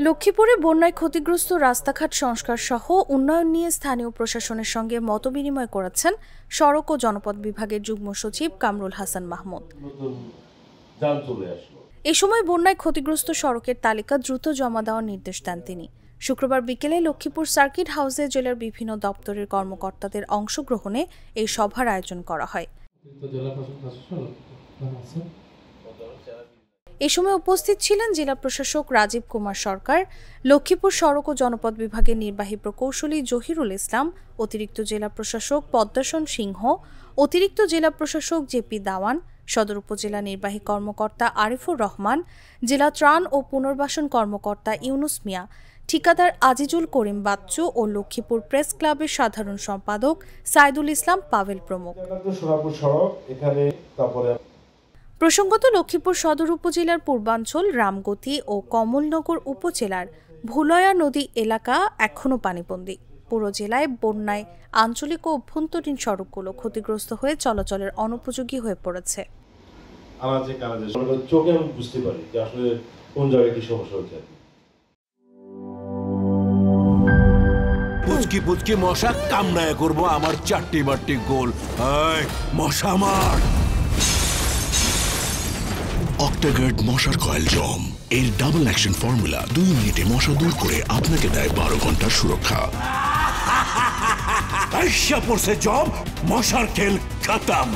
লক্ষ্মীপুরে বন্যায় ক্ষতিগ্রস্ত রাস্তাঘাট সংস্কার সহ উন্নয়ন নিয়ে স্থানীয় প্রশাসনের সঙ্গে মতবিনিময় করেছেন সড়ক ও জনপদ বিভাগের যুগ্ম সচিব কামরুল হাসান মাহমুদ। এ সময় বন্যায় ক্ষতিগ্রস্ত সড়কের তালিকা দ্রুত জমা দেওয়ার নির্দেশ দেন তিনি। শুক্রবার বিকেলে লক্ষ্মীপুর সার্কিট হাউসে জেলার বিভিন্ন দপ্তরের কর্মকর্তাদের অংশগ্রহণে এই সভার আয়োজন করা হয়। এ সময় উপস্থিত ছিলেন জেলা প্রশাসক রাজীব কুমার সরকার, লক্ষ্মীপুর সড়ক ও জনপদ বিভাগের নির্বাহী প্রকৌশলী জহিরুল ইসলাম, অতিরিক্ত জেলা প্রশাসক পদ্মাসন সিংহ, অতিরিক্ত জেলা প্রশাসক জেপি দাওয়ান, সদর উপজেলা নির্বাহী কর্মকর্তা আরিফুর রহমান, জেলা ত্রাণ ও পুনর্বাসন কর্মকর্তা ইউনুস মিয়া, ঠিকাদার আজিজুল করিম বাচ্চু ও লক্ষ্মীপুর প্রেস ক্লাবের সাধারণ সম্পাদক সাইদুল ইসলাম পাভেল প্রমুখ। প্রসঙ্গত লক্ষ্মীপুর সদর উপজেলার পূর্বাঞ্চল রামগতি ও কমলনগর উপজেলার ভুলয়া নদী এলাকা এখনও পানিবন্দী। পুরো জেলায় বন্যায় আঞ্চলিক ও অভ্যন্তরীণ সড়কগুলো ক্ষতিগ্রস্ত হয়ে চলাচলের অনুপযোগী হয়ে পড়েছে। পুচকি পুচকি মশা কামড়ায় করবো আমার চারটি বারটি গোল। মশা মার অক্টাগার্ড মশার কয়েল জম এর ডাবল অ্যাকশন ফর্মুলা 2 মিনিটে মশা দূর করে আপনাকে দেয় 12 ঘন্টার সুরক্ষা। পড়ছে জম, মশার খেল খতম।